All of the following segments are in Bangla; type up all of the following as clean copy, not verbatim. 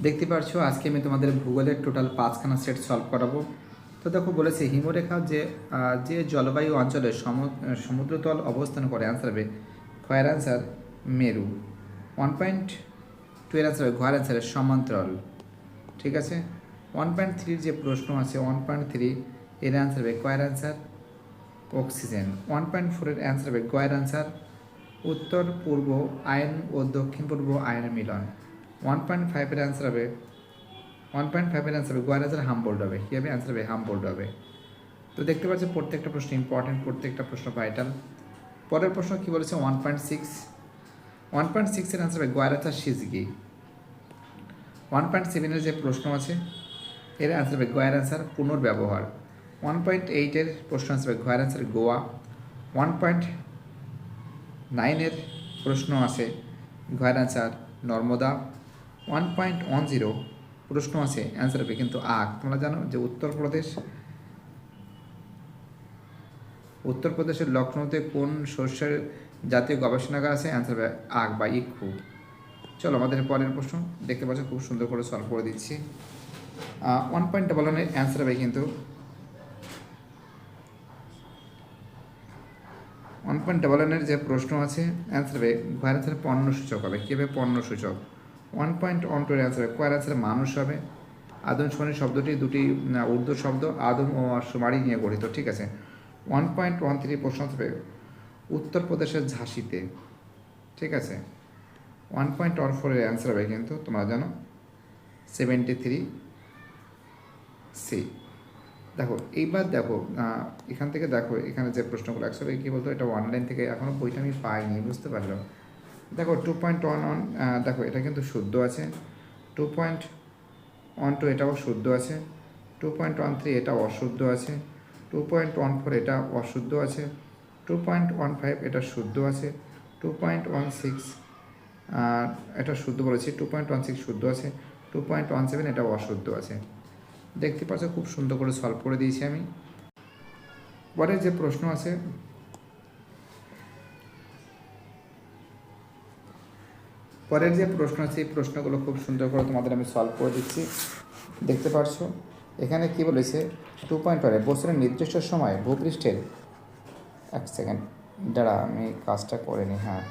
দেখতে পাচ্ছ আজকে আমি তোমাদের ভূগোলের টোটাল 5খানা সেট সলভ করাবো। তো দেখো বলেছে হিমরেখা যে জলবায়ু অঞ্চলে সমুদ্রতল অবস্থান করে অ্যান্সার হবে খয়ের অ্যান্সার মেরু। 1.2 এর অ্যান্সার হবে ঘয়ের অ্যান্সারের সমান্তরাল। ঠিক আছে। 1.3 যে প্রশ্ন আছে 1.3 এর অ্যান্সার হবে কয়ের অ্যান্সার অক্সিজেন। 1.4 এর অ্যান্সার হবে গয়ের অ্যান্সার উত্তর পূর্ব আয়ন ও দক্ষিণ পূর্ব আয়নের মিলন। 1.5 এর অ্যান্সার হবে 1.5 এর অ্যান্সার হবে গোয়ার অ্যান্সার হামবোল্ড হবে। কী হবে? অ্যান্সার হবে হামবোল্ড হবে। তো দেখতে পাচ্ছি প্রত্যেকটা প্রশ্ন ইম্পর্টেন্ট, প্রত্যেকটা প্রশ্ন ভাইটাল। পরের প্রশ্ন কী বলেছে? 1.6 এর অ্যান্সার হবে গোয়ার অ্যান্সার সিজগি। 1.7 এর যে প্রশ্ন আছে এর অ্যান্সার হবে গোয়ার অ্যান্সার পুনর্ব্যবহার। 1.8 এর প্রশ্ন অ্যান্সার হবে গোয়ার অ্যান্সার গোয়া। 1.9 এর প্রশ্ন আছে গোয়ার অ্যান্সার নর্মদা। 1.10 প্রশ্ন আছে অ্যান্সার হবে কিন্তু আখ। তোমরা জানো যে উত্তরপ্রদেশের লখনৌতে কোন শস্যের জাতীয় গবেষণাগার আছে? অ্যান্সার হবে আখ বা ইক্ষু। চলো আমাদের পরের প্রশ্ন দেখতে পাচ্ছ, খুব সুন্দর করে সলভ করে দিচ্ছি। 1.11 এর অ্যান্সার হবে কিন্তু 1.11 এর যে প্রশ্ন আছে অ্যান্সার হবে ভারতের পণ্য সূচক হবে। কী হবে? পণ্য সূচক। 1.12 এর অ্যান্সার হবে কয়ের অ্যান্সার মানুষ হবে। আদমশুমারি শব্দটি দুটি উর্দু শব্দ আদম ও শুমারি নিয়ে গঠিত। ঠিক আছে। 1.13 প্রশ্ন হবে উত্তরপ্রদেশের ঝাঁসিতে। ঠিক আছে। 1.14 এর অ্যান্সার হবে কিন্তু তোমরা জানো 73 সি। দেখো এইবার দেখো এখান থেকে দেখো এখানে যে প্রশ্নগুলো অ্যাকচুয়ালি কী বলতো, এটা অনলাইন থেকে এখনও বইটা আমি পাইনি, বুঝতে পারলো। দেখো 2.11 দেখো এটা কিন্তু শুদ্ধ আছে। 2.12 এটাও শুদ্ধ আছে। 2.13 এটা অশুদ্ধ আছে। 2.14 এটা অশুদ্ধ আছে। 2.15 এটা শুদ্ধ আছে। 2.16 এটা শুদ্ধ বলেছি। 2.16 শুদ্ধ আছে। 2.17 এটা অশুদ্ধ আছে। দেখতে পাচ্ছ খুব সুন্দর করে সলভ করে দিয়েছি আমি। পরের যে প্রশ্ন আছে এই প্রশ্নগুলো খুব সুন্দর করে তোমাদের আমি সলভ করে দিচ্ছি। দেখতে পাচ্ছ এখানে কি বলেছে? 2.1 বছরের নির্দিষ্ট সময় ভূপৃষ্ঠের এক সেকেন্ড দাঁড়া আমি কাজটা করে নিই। হ্যাঁ,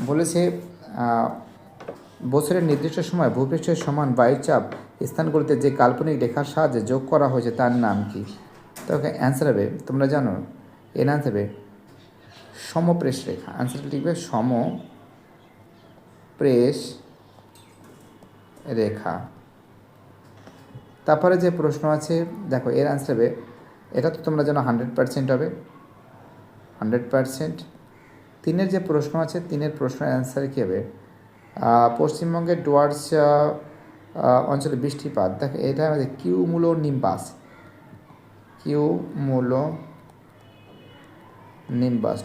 বলেছে বছরের নির্দিষ্ট সময় ভূপৃষ্ঠের সমান বায়ুচাপ স্থানগুলিতে যে কাল্পনিক রেখার সাহায্যে যোগ করা হয়েছে তার নাম কি? তো অ্যান্সার হবে তোমরা জানো এর অ্যান্সার হবে সমপ্রেষ রেখা। অ্যান্সারটা লিখবে সমপ্রেষ রেখা। তারপরে যে প্রশ্ন আছে দেখো এর অ্যান্সার হবে, এটা তো তোমরা জানো 100% হবে, 100%। 3 যে প্রশ্ন আছে 3 প্রশ্নের অ্যান্সার কী হবে? পশ্চিমবঙ্গের ডুয়ার্স অঞ্চলে বৃষ্টিপাত। দেখো এটা আমাদের কিউমুলো নিম্বাস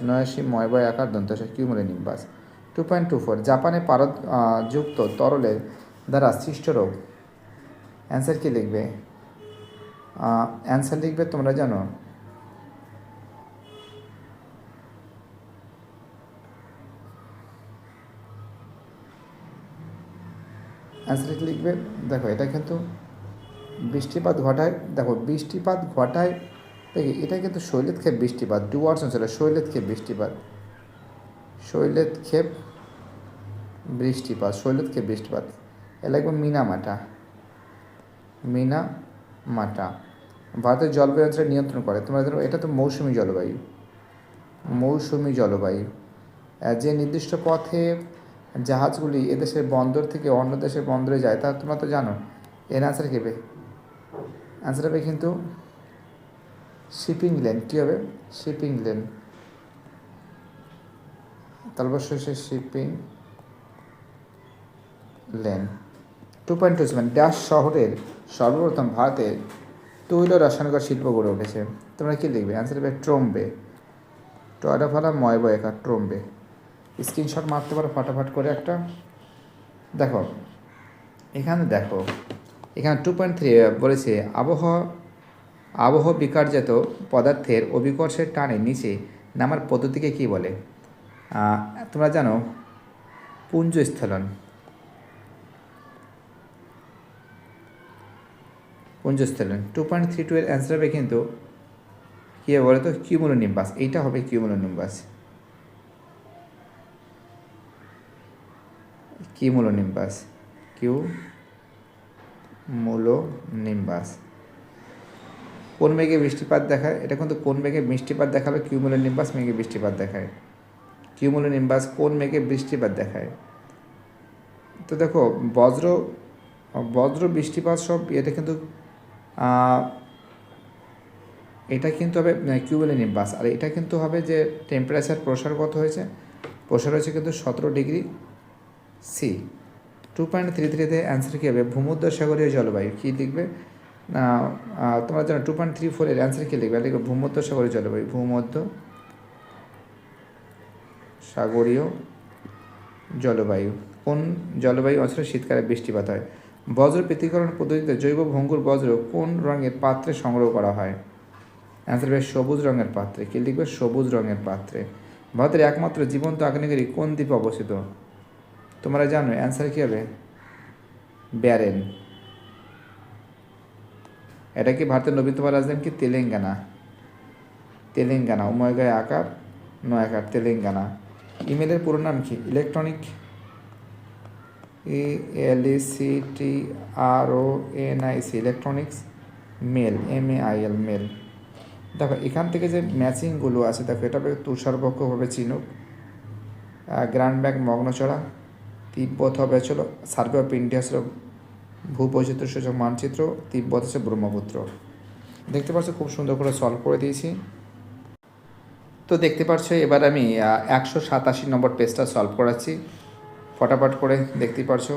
89 ময়বয় আকার দন্তস কিউমুলো নিম্বাস। 2.24 জাপানে পারদ যুক্ত তরলের দ্বারা সৃষ্ট রোগ। অ্যান্সার কী লিখবে? অ্যান্সার লিখবে তোমরা জানো অ্যান্সার লিখবে। দেখো এটা কিন্তু বৃষ্টিপাত ঘটায়। দেখো বৃষ্টিপাত ঘটায় দেখি এটা কিন্তু শৈলক্ষেপ বৃষ্টিপাত। ডুয়ার্স অঞ্চলে শৈলক্ষেপ বৃষ্টিপাত। শৈলক্ষেপ বৃষ্টিপাত এ লাগবে মিনামাটা। ভারতের জলবায়ু অঞ্চলে নিয়ন্ত্রণ করে তোমরা জানো এটা তো মৌসুমি জলবায়ু। যে নির্দিষ্ট পথে জাহাজগুলি এদেশের বন্দর থেকে অন্য দেশের বন্দরে যায় তা তোমরা তো জানো। এর অ্যান্সার কী হবে? অ্যান্সার হবে কিন্তু শিপিং লেন। কী হবে? Shipping lane. তালবশেষে শিপিং লেন। 2.27 ড্যাশ শহরের সর্বপ্রথম ভারতে তৈল রাসায়নিক শিল্প গড়ে উঠেছে। তোমরা কী লিখবে? অ্যান্সার হবে ট্রম্বে। টয়ডাফালা ময়বয় একা ট্রম্বে। স্ক্রিনশট মারতে পারো ফাটাফাট করে একটা। দেখো এখানে 2.3 বলেছে আবহ বিকারজাত পদার্থের অভিকর্ষের টানে নিচে নামার পদ্ধতিকে কী বলে? তোমরা জানো পুঞ্জস্থলন। পুঞ্জস্থলন। 2.32 এর অ্যান্সার হবে কিন্তু কী হবে বলো তো, কিউমুলোনিম্বাস। এইটা হবে কিউমুলোনিম্বাস, কিউমুলোনিম্বাস, কিউমুলোনিম্বাস। কোন মেঘে বৃষ্টিপাত দেখায়? এটা কিন্তু কোন মেঘে বৃষ্টিপাত দেখাবে? কিউমুলোনিম্বাস মেঘে বৃষ্টিপাত দেখায়। কিউমুলোনিম্বাস কোন মেঘে বৃষ্টিপাত দেখায়? তো দেখো, বজ্র বজ্র বৃষ্টিপাত সব এটা কিন্তু এটা কিন্তু হবে কিউমুলোনিম্বাস। আর এটা কিন্তু হবে যে টেম্পারেচার প্রসার কত হয়েছে? প্রসার হয়েছে কিন্তু 17°C। 2.33-তে অ্যান্সার কী হবে? ভূমধ্যসাগরীয় জলবায়ু। কী লিখবে? তোমরা জানো 2.34 এর অ্যান্সার কী লিখবে? লিখবে ভূমধ্যসাগরীয় জলবায়ু, ভূমধ্য সাগরীয় জলবায়ু। কোন জলবায়ু অঞ্চলে শীতকালে বৃষ্টিপাত হয়? বজ্র পৃথকীকরণ পদ্ধতিতে জৈব ভঙ্গুর বজ্র কোন রঙের পাত্রে সংগ্রহ করা হয়? অ্যান্সার হবে সবুজ রঙের পাত্রে। কী লিখবে? সবুজ রঙের পাত্রে। ভারতের একমাত্র জীবন্ত আগ্নেয়গিরি কোন দ্বীপে অবস্থিত? তোমরা জানো অ্যান্সার কী হবে? ব্যারেন। এটা কি ভারতের নবীনতম রাজধানী? কি তেলেঙ্গানা। তেলেঙ্গানা, উময়গায় আকার নয়াকার, তেলেঙ্গানা। ইমেলের পুরো নাম কি? Electronic, ELECTRONIC, electronics mail, MAIL, mail. দেখো এখান থেকে যে ম্যাচিংগুলো আছে, দেখো এটা হবে তুষারবক্ষ হবে চিনুক, গ্র্যান্ড ব্যাগ মগ্নচড়া, তিব্বত হবে ছিল সার্ভে অফ ইন্ডিয়া ছিল ভূবৈচিত্র্য সূচক মানচিত্র, তিব্বত হচ্ছে ব্রহ্মপুত্র। দেখতে পাচ্ছ খুব সুন্দর করে সলভ করে দিয়েছি। তো দেখতে পাচ্ছ এবার আমি 187 নম্বর পেজটা সলভ করাচ্ছি ফটাফট করে। দেখতেই পারছো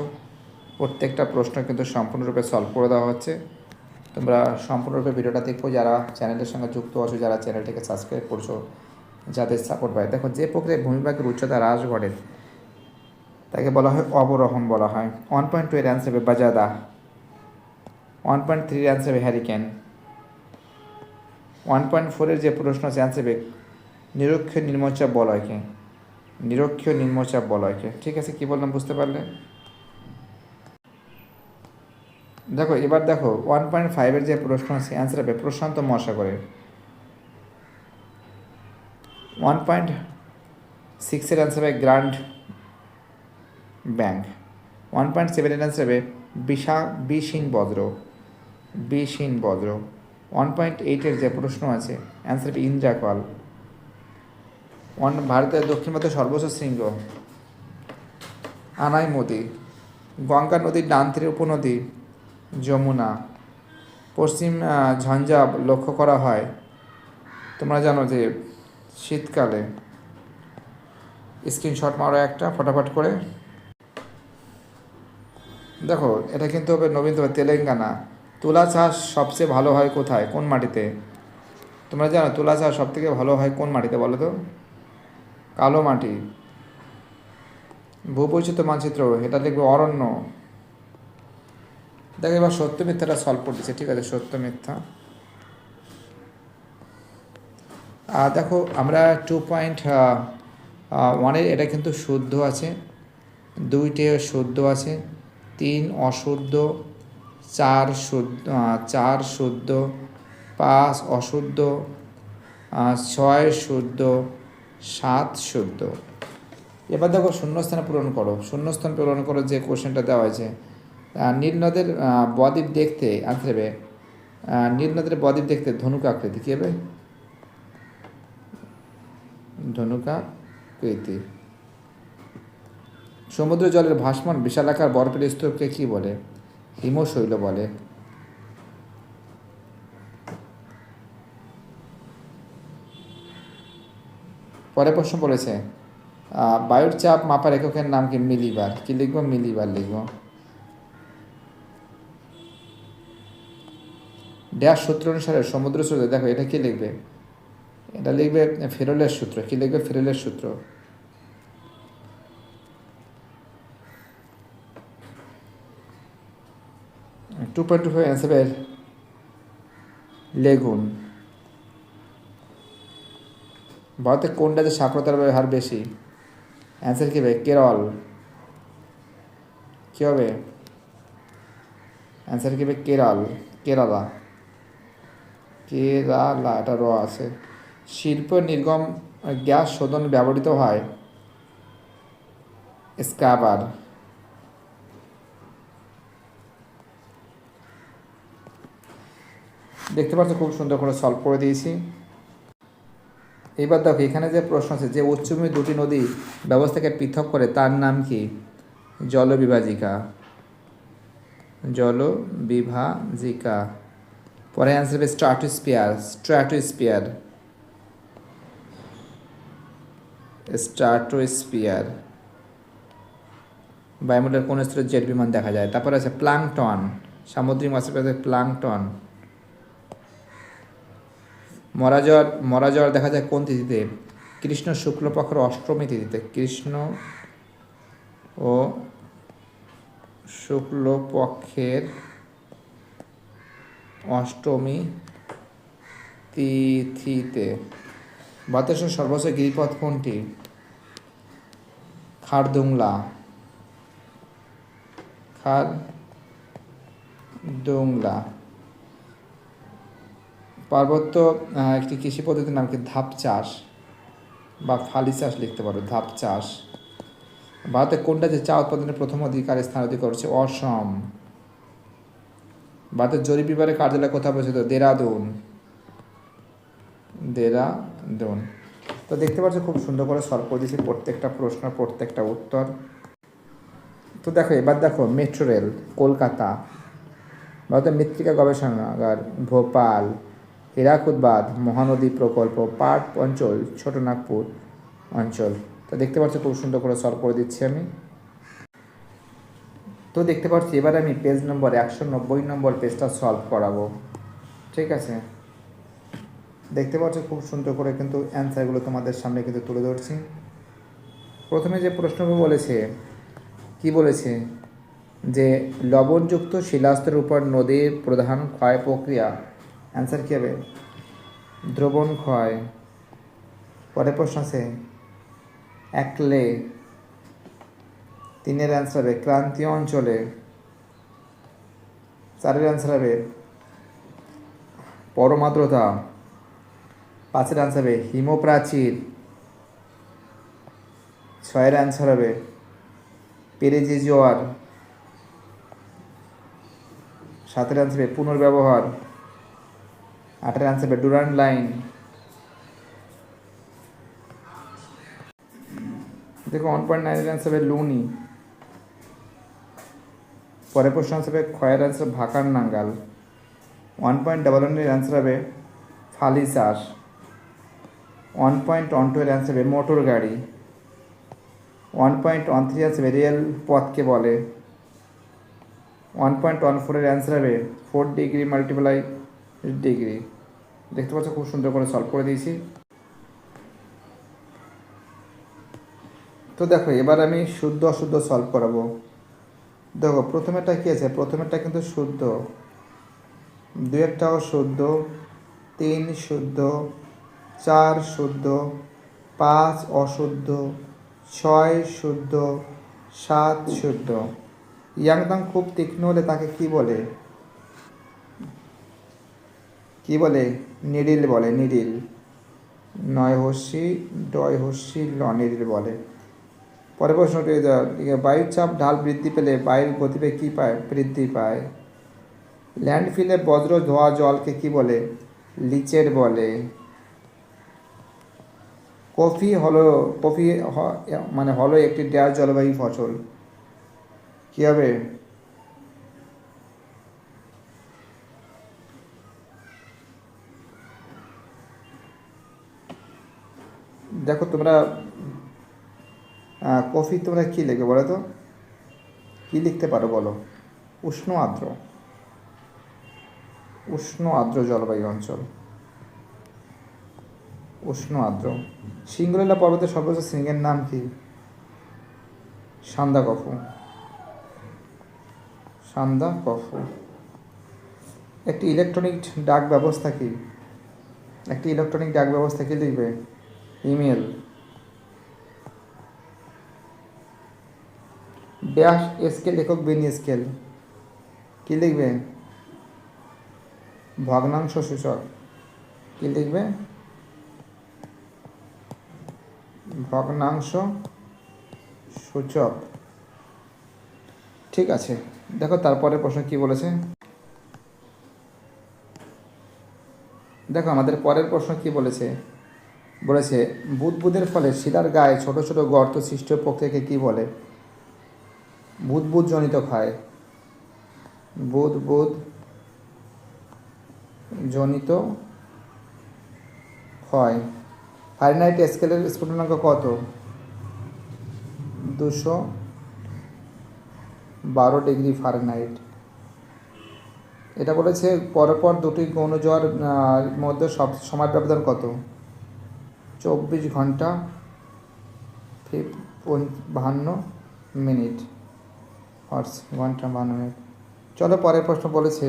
প্রত্যেকটা প্রশ্ন কিন্তু সম্পূর্ণরূপে সলভ করে দেওয়া হচ্ছে। তোমরা সম্পূর্ণরূপে ভিডিওটা দেখো, যারা চ্যানেলের সঙ্গে যুক্ত আছো, যারা চ্যানেলটিকে সাবস্ক্রাইব করছো, যাদের সাপোর্ট পায়। দেখো যে প্রক্রিয়ায় ভূমিভাগের উচ্চতা হ্রাস ঘটে তাকে বলা হয় অবরোহণ বলা হয়। 1.2 এর অ্যান্সার হবে বাজাদা। 1.3 এর অ্যান্সার হবে হ্যারিকেন। 1.4 এর যে প্রশ্ন আছে অ্যান্সার হবে নিরক্ষীয় নিম্নচাপ বলয়কে, নিরক্ষীয় নিম্নচাপ বলয়কে। ঠিক আছে, কী বললাম বুঝতে পারলে? দেখো এবার দেখো 1.5 এর যে প্রশ্ন আছে অ্যান্সার হবে প্রশান্ত মহাসাগরের। 1.6 এর অ্যান্সার হবে গ্র্যান্ড ব্যাঙ্ক। 1.7 এর অ্যান্সার হবে বিষহীন বজ্র, বিষহীন বজ্র। 1.8 এর যে প্রশ্ন আছে অ্যান্সার হবে ইন্দ্রাকল। ভারতের দক্ষিণ ভারতের সর্বোচ্চ শৃঙ্গ আনাইমতি। গঙ্গা নদীর ডান তীরের উপনদী যমুনা। পশ্চিম ঝঞ্ঝা লক্ষ্য করা হয় তোমরা জানো যে শীতকালে। স্ক্রিনশট মারো একটা ফটাফট করে। দেখো এটা কিন্তু হবে নবীনতম তেলেঙ্গানা। তুলা চাষ সবচেয়ে ভালো হয় কোথায়, কোন মাটিতে? তোমরা জানো তুলা চাষ সবথেকে ভালো হয় কোন মাটিতে বলো তো? কালো মাটি। ভূবৈচিত্র্য মানচিত্র, এটা লিখবে অরণ্য। দেখো এবার সত্য মিথ্যাটা সলভ করে দিচ্ছে। ঠিক আছে, সত্য মিথ্যা। দেখো আমরা 2.1 এটা কিন্তু শুদ্ধ আছে, 2টে শুদ্ধ আছে, 3 অশুদ্ধ, 4 শুদ্ধ, 5 অশুদ্ধ, 6 শুদ্ধ, 7 শুদ্ধ। এবার দেখো শূন্যস্থানে পূরণ করো। শূন্যস্থান পূরণ করো যে কোশ্চেনটা দেওয়া হয়েছে। নীল নদের বদ্বীপ দেখতে আনতে হবে, নীল নদের বদ্বীপ দেখতে ধনুক আকৃতি কী হবে? ধনুকাকৃতি। সমুদ্র জলের ভাসমান বিশালাকার বরফের স্তূপকে কী বলে? হিমশৈল বলে। পরে প্রশ্ন বলেছে বায়ুর চাপ মাপার এককের নাম কি? মিলিবার। কি লিখবো? মিলিবার লিখবো। ড্যাশ সূত্র অনুসারে সমুদ্র স্রোতে, দেখো এটা কি লিখবে? এটা লিখবে ফেরেলের সূত্র। কি লিখবে? ফেরেলের সূত্র। Two point two five answer lagoon. ভারতের কোন রাজ্যে সাক্ষরতার হার বেশি? অ্যান্সার কী হবে? কেরল। কী হবে? অ্যান্সার কি হবে কেরালা। কেরালা, এটা র আছে। শিল্প নির্গম গ্যাস শোধন ব্যবহৃত হয় স্ক্রাবার। দেখতে পাচ্ছ খুব সুন্দর করে সলভ করে দিয়েছি। এবার দেখো এখানে যে প্রশ্ন আছে, যে উচ্চভূমি দুটি নদী ব্যবস্থাকে পৃথক করে তার নাম কি? জলবিভাজিকা। জলবিভাজিকা। পরে অ্যান্সার হবে স্ট্র্যাটোস্ফিয়ার। বায়ুমণ্ডলের কোন স্তরে জেট বিমান দেখা যায়? তারপরে আছে প্লাঙ্কটন, সামুদ্রিক মাছের কাছে প্লাঙ্কটন। মরা জ্বর দেখা যায় কোন তিথিতে? কৃষ্ণ শুক্লপক্ষের অষ্টমী তিথিতে। কৃষ্ণ ও শুক্লপক্ষের অষ্টমী তিথিতে। ভারতবর্ষের সর্বোচ্চ গিরিপথ কোনটি? খারদুংলা। পার্বত্য একটি কৃষি পদ্ধতির নাম কি? ধাপ চাষ বা ফালি চাষ লিখতে পারো, ধাপ চাষ। ভারতে কোনটা যে চা উৎপাদনের প্রথম স্থান অধিকার করেছে? অসম। ভারতের জরিপ বিভাগের কার্যালয় কোথায় অবস্থিত? দেরাদুন। তো দেখতে পাচ্ছ খুব সুন্দর করে সলভ করে দিয়েছি প্রত্যেকটা প্রশ্ন, প্রত্যেকটা উত্তর। তো দেখো এবার দেখো মেট্রো রেল কলকাতা, ভারতের মৃত্তিকা গবেষণাগার ভোপাল, হীরাকুদবাদ মহানদী প্রকল্প পাট অঞ্চল ছোটনাগপুর অঞ্চল। তো দেখতে পাচ্ছ খুব সুন্দর করে সলভ করে দিচ্ছি আমি। তো দেখতে পাচ্ছি এবার আমি পেজ নম্বর 190 নম্বর পেজটা সলভ করাবো। ঠিক আছে, দেখতে পাচ্ছ খুব সুন্দর করে কিন্তু অ্যান্সারগুলো তোমাদের সামনে কিন্তু তুলে ধরছি। প্রথমে যে প্রশ্নগুলো বলেছে, কি বলেছে যে লবণযুক্ত শিলাস্তরের উপর নদীর প্রধান ক্ষয় প্রক্রিয়া। অ্যান্সার কী হবে? দ্রবণ ক্ষয়। পরের প্রশ্ন আছে একলে। 3-এর অ্যান্সার হবে ক্রান্তীয় অঞ্চলে। 4-এর অ্যান্সার হবে পরম আর্দ্রতা। 5-এর অ্যান্সার হবে হিমপ্রাচীর। 6-এর অ্যান্সার হবে পেরেজি জোয়ার। 7-এর অ্যান্সার হবে পুনর্ব্যবহার। 8-এর অ্যান্সার হবে ডুরান্ড লাইন। দেখো 1.9-এর অ্যান্সার হবে লুনি। পরের প্রশ্ন অ্যান্সার হবে ক্ষয়ের অ্যান্সার ভাকার নাঙ্গাল। 1.11-এর অ্যান্সার হবে ফালি চাষ। 1.12-এর অ্যান্সার হবে মোটর গাড়ি। 1.13 অ্যান্সার হবে রেল পথকে বলে। 1.14-এর অ্যান্সার হবে 4 ডিগ্রি মাল্টিপ্লাই ডিগ্রি। দেখতে পাচ্ছ খুব সুন্দর করে সলভ করে দিয়েছি। তো দেখো এবার আমি শুদ্ধ অশুদ্ধ সলভ করাবো। দেখো প্রথমেরটা কী আছে? প্রথমেরটা কিন্তু শুদ্ধ, 2-একটাও শুদ্ধ, 3 শুদ্ধ, 4 শুদ্ধ, 5 অশুদ্ধ, 6 শুদ্ধ, 7 শুদ্ধ। ইয়াংদাং খুব তীক্ষ্ণ হলে তাকে কি বলে? নিডিল বলে, নিডিল। 9 হর্ষি ডয় হর্ষি ল, নিডিল বলে। পরের প্রশ্নটি বায়ুর চাপ ঢাল বৃদ্ধি পেলে বায়ুর গতিবেগ কী পায়? বৃদ্ধি পায়। ল্যান্ডফিলে বজ্র ধোয়া জলকে কি বলে? লিচের বলে। কফি মানে হলো একটি ড্যাশ জলবায়ু ফসল। কি হবে? দেখো তোমরা কফি তোমরা কী লিখবে বলো তো? কী লিখতে পারো বলো? উষ্ণ আর্দ্র জলবায়ু অঞ্চল। উষ্ণ আর্দ্র। সিঙ্গলীলা পর্বতের সর্বোচ্চ শৃঙ্গের নাম কি? সান্দাকফু। একটি ইলেকট্রনিক ডাক ব্যবস্থা কি? লিখবে? ইমেল। ড্যাশ স্কেল একক বিনি স্কেল। কি লিখবে? ভগ্নাংশ সূচক। কি লিখবে? ভগ্নাংশ সূচক। ঠিক আছে, দেখো তারপরে প্রশ্ন কি বলেছে। দেখো আমাদের পরের প্রশ্ন কি বলেছে। বলেছে বুদবুদের ফলে শিলার গায়ে ছোট ছোট গর্ত সৃষ্টি প্রক্রিয়াকে কি বলে? বুদবুদ জনিত ক্ষয়। বুদবুদ জনিত ক্ষয়। ফারেনহাইট স্কেলের স্ফুটনাঙ্ক কত? 212 ডিগ্রি ফারেনহাইট। এটা বলেছে পরপর দুটি ঘূর্ণিঝড় মধ্যে সব সময় ব্যবধান কত? 24 ঘন্টা 52 মিনিট। হর্স ঘন্টা 52 মিনিট। চলো পরের প্রশ্ন বলেছে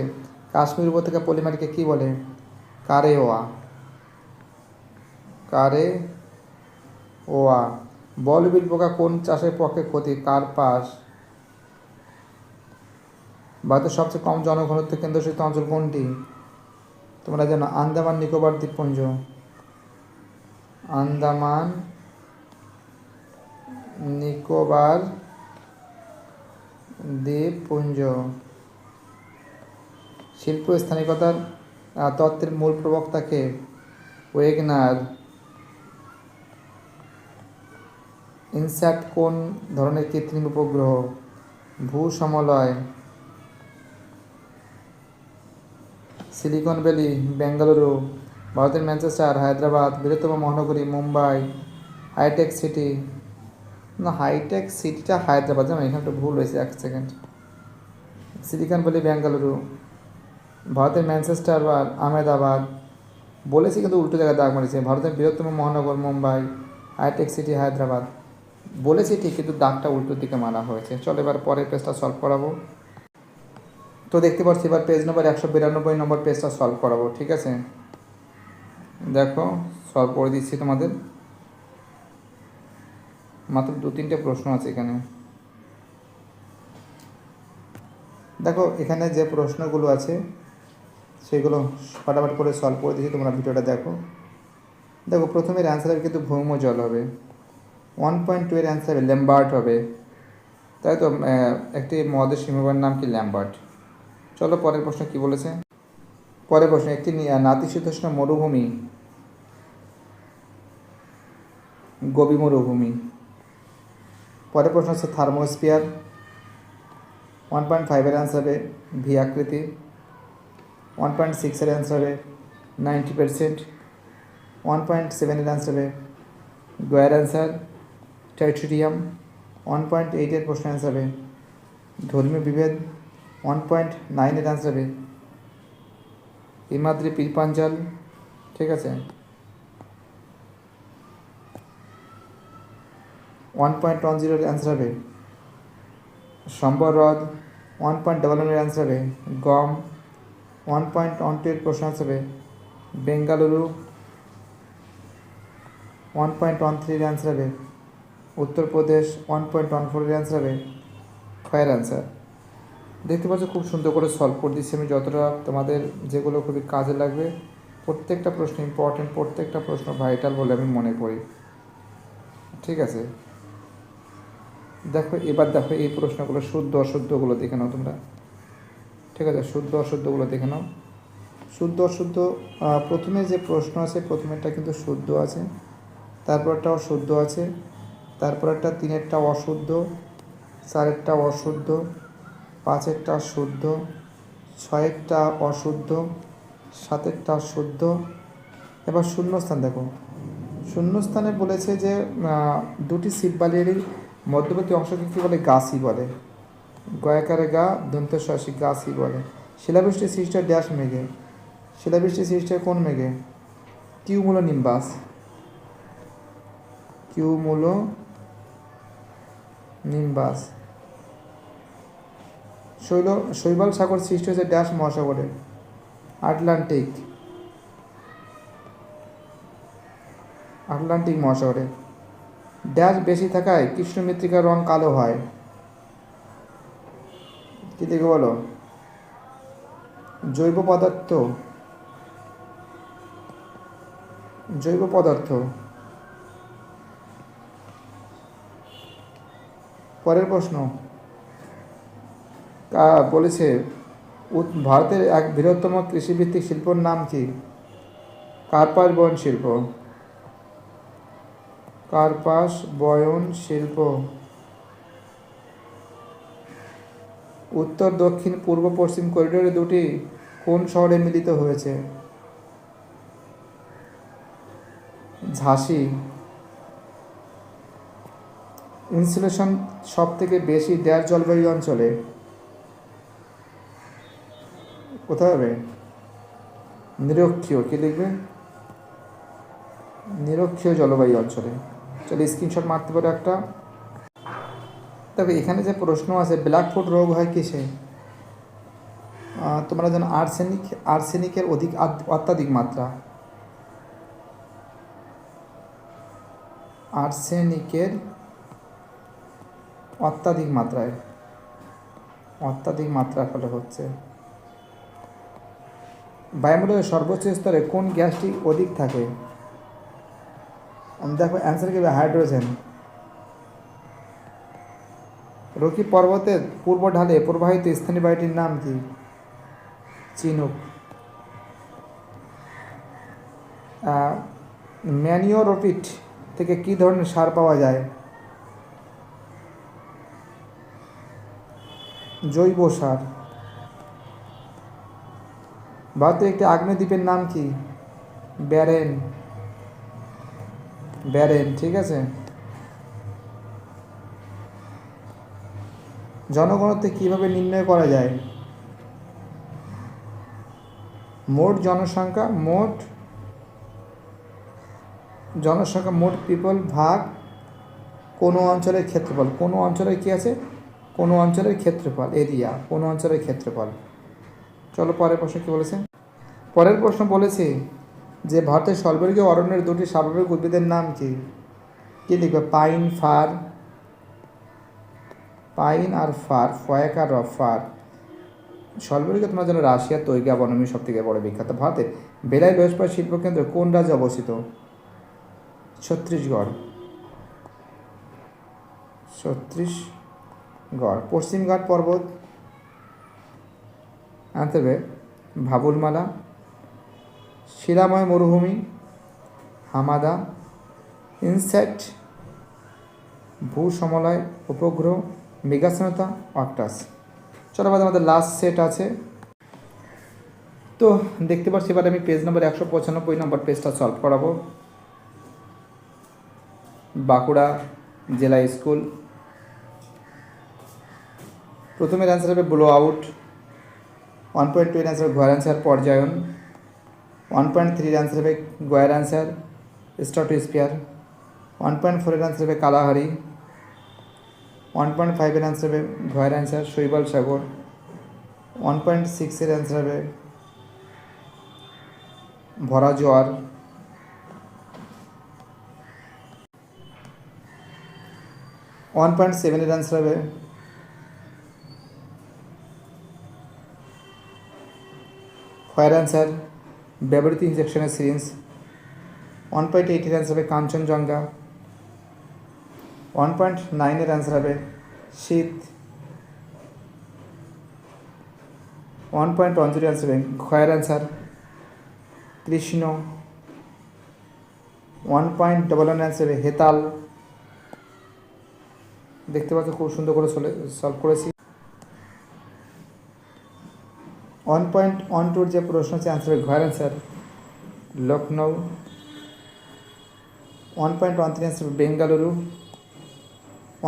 কাশ্মীর উপত্যকা পলিমাটিকে কি বলে? কারেওয়া। কারেওয়া। বলবিল পোকা কোন চাষের পক্ষে ক্ষতি? কার্পাস। ভারতের সবচেয়ে কম জনঘনত্ব কেন্দ্রশাসিত অঞ্চল কোনটি? তোমরা জানো আন্দামান নিকোবর দ্বীপপুঞ্জ। আন্দামান নিকোবর দ্বীপপুঞ্জ। শিল্প স্থানিকতার তত্ত্বের মূল প্রবক্তাকে? ওয়েগনার। ইনস্যাট কোন ধরনের কৃত্রিম উপগ্রহ? ভূসমলয়। Silicon valley Bengaluru. ভারতের ম্যানচেস্টার হায়দ্রাবাদ। বৃহত্তম মহানগরী মুম্বাই। হাইটেক সিটি না, হাইটেক সিটিটা হায়দ্রাবাদ। জানো এখানে একটা ভুল হয়েছে, এক সেকেন্ড। Silicon valley Bengaluru. ভারতের ম্যানচেস্টার বা আহমেদাবাদ বলেছি, কিন্তু উল্টো জায়গায় দাগ মারিছে। ভারতের বৃহত্তম মহানগর মুম্বাই। হাইটেক সিটি হায়দ্রাবাদ বলেছি ঠিক, কিন্তু দাগটা উল্টোর দিকে মারা হয়েছে। চলো এবার পরের পেজটা সলভ করাবো। তো দেখতে পাচ্ছি এবার পেজ নম্বর 192 নম্বর পেজটা সলভ করাবো। ঠিক আছে, দেখো সলভ করে দিচ্ছি তোমাদের। মাত্র 2-3টে প্রশ্ন আছে এখানে। দেখো এখানে যে প্রশ্নগুলো আছে সেগুলো ফটাফট করে সলভ করে দিচ্ছি, তোমরা ভিডিওটা দেখো। দেখো প্রথমের অ্যান্সার কিন্তু ভৌম জল হবে। 1.2 এর অ্যান্সার হবে ল্যাম্বার্ট হবে, তাই তো। একটি মহাদেশ হিমবাহের নাম কি? ল্যাম্বার্ট। চলো পরের প্রশ্ন কি বলেছে। পরের প্রশ্ন একটি নাতিশীতোষ্ণ মরুভূমি গোবি মরুভূমি। পরের প্রশ্ন হচ্ছে থার্মোস্ফিয়ার। 1.5 এর অ্যান্সার হবে ভি আকৃতি। 1.6 এর অ্যান্সার হবে 90%। 1.7 এর অ্যান্সার হবে গোয়ার অ্যান্সার টাইটেরিয়াম। 1.8 এর প্রশ্ন অ্যান্সার হবে ধর্মীয় বিভেদ। 1.9 এর অ্যান্সার হবে হিমাদ্রি পিরপাঞ্জাল। ঠিক আছে। 1.10 এর অ্যান্সার হবে সম্বর হ্রদ। 1.11 এর অ্যান্সার হবে গম। 1.12 এর প্রশ্ন অ্যান্সার হবে বেঙ্গালুরু। 1.13 এর অ্যান্সার হবে উত্তরপ্রদেশ। 1.14 এর অ্যান্সার হবে ক্ষয়ের অ্যান্সার। দেখতে পাচ্ছ খুব সুন্দর করে সলভ করে দিচ্ছি আমি, যতটা তোমাদের যেগুলো খুবই কাজে লাগবে। প্রত্যেকটা প্রশ্ন ইম্পর্টেন্ট, প্রত্যেকটা প্রশ্ন ভাইটাল বলে আমি মনে করি। ঠিক আছে, দেখো এবার দেখো এই প্রশ্নগুলো শুদ্ধ অশুদ্ধগুলো দেখে নাও তোমরা। ঠিক আছে, শুদ্ধ অশুদ্ধগুলো দেখে নাও। শুদ্ধ অশুদ্ধ প্রথমে যে প্রশ্ন আছে প্রথমেরটা কিন্তু শুদ্ধ আছে, তারপরটা অশুদ্ধ আছে, তারপরেরটা 3-এরটা অশুদ্ধ, 4-এরটা অশুদ্ধ, 5-এরটা শুদ্ধ, 6-এরটা অশুদ্ধ, 7-এরটা শুদ্ধ। এবার শূন্যস্থান দেখো, শূন্যস্থানে বলেছে যে দুটি শিববালিরই মধ্যবর্তী অংশকে কী বলে? গাছি বলে। গয়াকারে গা দন্তস্বাসী গাছি বলে। শিলাবৃষ্টি সৃষ্টি হয় ড্যাশ মেঘে। শিলাবৃষ্টি সৃষ্টি হয় কোন মেঘে? Cumulo Nimbus. Cumulo Nimbus. শৈবাল সাগর সৃষ্টি হয়েছে ড্যাশ মহাসাগরে? আটলান্টিক। আটলান্টিক মহাসাগরে। ড্যাশ বেশি থাকায় কৃষ্ণ মৃত্তিকার রং কালো হয়। কি দেখে বলো? জৈব পদার্থ, জৈব পদার্থ। পরের প্রশ্ন বলেছে ভারতের এক বৃহত্তম কৃষিভিত্তিক শিল্পর নাম কি? কার্পাস বয়ন শিল্প। কার্পাস বয়ন শিল্প। উত্তর দক্ষিণ পূর্ব পশ্চিম করিডোরে দুটি কোন শহরে মিলিত হয়েছে? ঝাঁসি। ইনসুলেশন সব থেকে বেশি ড্যাশ জলবায়ু অঞ্চলে? কোথায় হবে? নিরক্ষীয়। কি লিখবে? নিরক্ষীয় জলবায়ু অঞ্চলে। চলো স্ক্রিনশট মারতে পারো একটা। তবে এখানে যে প্রশ্ন আছে ব্ল্যাকফুট রোগ হয় কিসে? তোমরা জানো আর্সেনিকের অত্যাধিক মাত্রা। আর্সেনিকের অত্যাধিক মাত্রার ফলে হচ্ছে। বায়ুমণ্ডলের সর্বোচ্চ স্তরে কোন গ্যাসটি অধিক থাকে? দেখো অ্যান্সার কি? হাইড্রোজেন। রকি পর্বতের পূর্ব ঢালে প্রবাহিত স্থানীয় বায়ুটির নাম কি? চিনুক। ম্যানিওরোপিট থেকে কী ধরনের সার পাওয়া যায়? জৈব সার। ভারতের একটি আগ্নেয়দ্বীপের নাম কি? ব্যারেন। ঠিক আছে। জনঘনত্ব কিভাবে নির্ণয় করা যায়? মোট জনসংখ্যা মোট পিপল ভাগ কোনো অঞ্চলের ক্ষেত্রফল। কোনো অঞ্চলের কী আছে? কোনো অঞ্চলের ক্ষেত্রফল, এরিয়া, কোনো অঞ্চলের ক্ষেত্রফল। চলো পরের প্রশ্ন কী বলেছে? পরের প্রশ্ন বলেছে যে ভারতের স্বল্পবর্গীয় অরণ্যের দুটি স্বাভাবিক উদ্ভিদের নাম কি? কি লিখবে? পাইন আর ফার, ফয়েক আর ফার। স্বল্পবর্গীয় তোমরা জানো রাশিয়ার তৈগা বনভূমি সব থেকে বড় বিখ্যাত। ভারতের বেলাই লোহ ইস্পাত শিল্পকেন্দ্র কোন রাজ্যে অবস্থিত? ছত্তিশগড়। পশ্চিমঘাট পর্বত আনতে হবে ভাবুলমালা। শিলাময় মরুভূমি হামাদা। ইনসেক্ট ভূসমলয় উপগ্রহ মেঘাচ্ছন্নতা অক্টাস। চলো বাদ আমাদের লাস্ট সেট আছে। তো দেখতে পাচ্ছি এবার আমি পেজ নম্বর 195 নম্বর পেজটা সলভ করাবো। বাঁকুড়া জেলা স্কুল। প্রথমের অ্যান্সার হবে ব্লো আউট। 1.2 এর অ্যান্সার ঘয়ের অ্যান্সার পর্যায়ন। 1.3 এর অ্যান্সার হবে গয়ের অ্যান্সার স্ট্র্যাটোস্ফিয়ার। 1.4 এর অ্যান্সার হবে কালাহারি। 1.5 এর অ্যান্সার হবে ঘয়ের অ্যান্সার শৈবাল সাগর। 1.6 এর অ্যান্সার হবে ভরা জোয়ার। 1.7 এর অ্যান্সার হবে ক্ষয়ের অ্যান্সার ব্যবহৃত ইনজেকশনের সিরিঞ্জ। 1.8 এর অ্যান্সার হবে কাঞ্চনজঙ্ঘা। 1.9 এর অ্যান্সার হবে শীত। 1.10 এর অ্যান্সার হবে ক্ষয়ের অ্যান্সার কৃষ্ণ। 1.11 অ্যান্সার হবে হেতাল। দেখতে পাচ্ছ খুব সুন্দর করে সলভ করেছি। 1.12 যে প্রশ্ন আছে অ্যান্সার হবে ঘয়ের অ্যান্সার লখনৌ। 1.13 অ্যান্সার হবে বেঙ্গালুরু।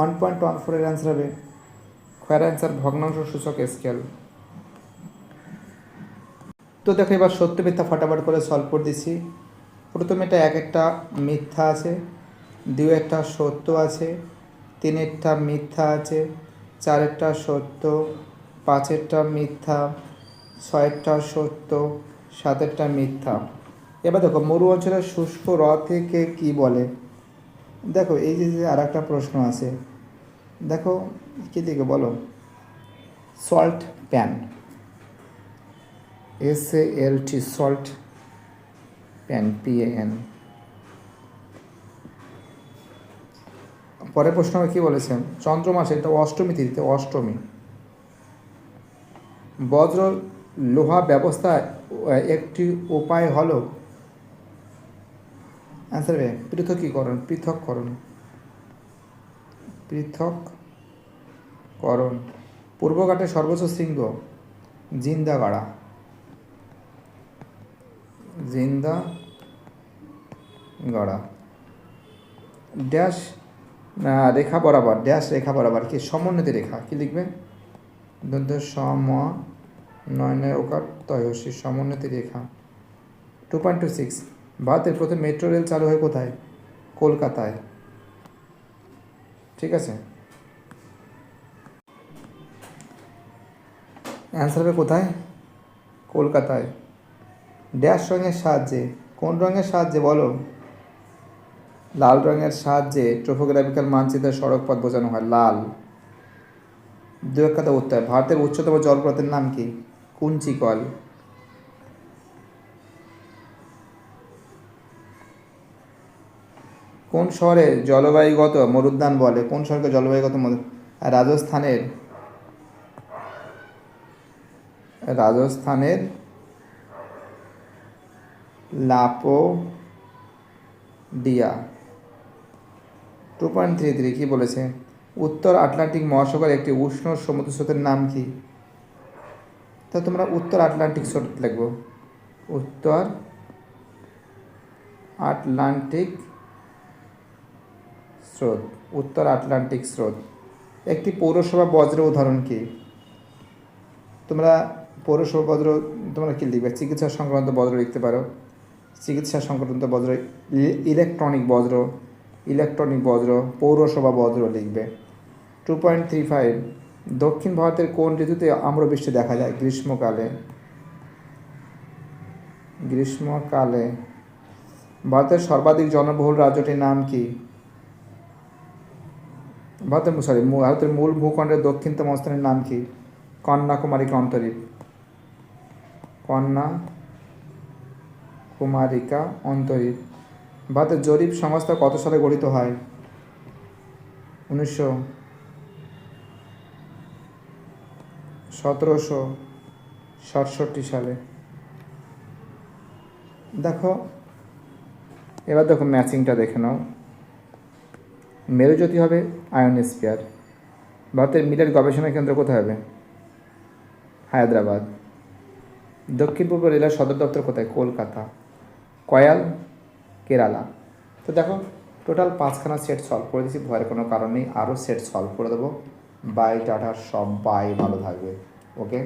1.14 এর অ্যান্সার হবে ক্ষয়ের অ্যান্সার ভগ্নাংশ সূচক স্কেল। তো দেখো এবার সত্য মিথ্যা ফটাফট করে সলভ করে দিচ্ছি। প্রথমে এটা একটা মিথ্যা আছে, 2 একটা সত্য আছে, 3 একটা মিথ্যা আছে, 4 একটা সত্য, 5 একটা মিথ্যা, 6 একটা সত্য, 7 একটা মিথ্যা। এবার দেখো মরু অঞ্চলের শুষ্ক হ্রদকে কি বলে? দেখো এই যে আর একটা প্রশ্ন আছে, দেখো কী দিকে বলো? Salt pan. SALT salt, pan PAN। পরের প্রশ্ন কি বলেছে, চন্দ্র মাসে, এটা অষ্টমী তিথিতে, অষ্টমী, বজ্র লোহা ব্যবস্থা একটি উপায় হলো, অ্যান্সার হবে পৃথকীকরণ, পৃথককরণ, পৃথককরণ। পূর্বঘাটের সর্বোচ্চ শৃঙ্গ জিন্দাগাড়া, জিন্দাগাড়া। ড্যাশ রেখা বরাবর, ড্যাশ রেখা বরাবর কি সমোন্নতি রেখা, কি লিখবে, দন্ত সম নয়নের ওকার তয়সী, সমোন্নতি রেখা। 2.26, ভারতের প্রথম মেট্রো রেল চালু হয় কোথায়, কলকাতায়। ঠিক আছে, অ্যান্সার হবে কোথায়, কলকাতায়। ড্যাশ রঙের সাহায্যে, কোন রঙের সাহায্যে বলো, লাল রঙের সাহায্যে টোপোগ্রাফিক্যাল মানচিত্রের সড়ক পথ বোঝানো হয়, লাল। দু এক কথা উত্তর, ভারতের উচ্চতম জলপ্রপাতের নাম কি, কুঞ্চিকল। কোন শহরে জলবায়ুগত মরুদ্যান বলে, কোন শহরকে জলবায়ুগত রাজস্থানের, রাজস্থানের লাপোডিয়া। 2.33 কি বলেছে, উত্তর আটলান্টিক মহাসাগর একটি উষ্ণ সমুদ্র স্রোতের নাম কি, তা তোমরা উত্তর আটলান্টিক স্রোত লিখবো, উত্তর আটলান্টিক স্রোত, উত্তর আটলান্টিক স্রোত। একটি পৌরসভা বজ্রের উদাহরণ কি, তোমরা পৌরসভা বজ্র তোমরা কি লিখবে, চিকিৎসা সংক্রান্ত বজ্র লিখতে পারো, চিকিৎসা সংক্রান্ত বজ্র, ইলেকট্রনিক বজ্র, ইলেকট্রনিক বজ্র, পৌরসভা বজ্র লিখবে। 2.35, দক্ষিণ ভারতের কোন ঋতুতে আম্রবৃষ্টি দেখা যায়, গ্রীষ্মকালে, গ্রীষ্মকালে। ভারতের সর্বাধিক জনবহুল রাজ্যটির নাম কি, ভারতের মূল ভূখণ্ডের দক্ষিণতম স্থানের নাম কি, কন্যাকুমারিকা অন্তরীপ, কন্যাকুমারিকা অন্তরীপ। ভারতের জরিপ সংস্থা কত সালে গঠিত হয়, 1767 সালে। দেখো এবার দেখো ম্যাচিংটা দেখে নাও, মেরুজ্যোতি হবে আয়োনোস্ফিয়ার। ভারতের মিলেট গবেষণা কেন্দ্র কোথায় হবে, হায়দ্রাবাদ। দক্ষিণ পূর্ব রেলের সদর দপ্তর কোথায়, কলকাতা। কয়াল কেরালা। তো দেখো টোটাল 5খানা সেট সলভ করে দিয়েছি, ভয়ের কোনো কারণ নেই, আরও সেট সলভ করে দেবো। বাই টাটা, সবাই ভালো থাকবে, ওকে।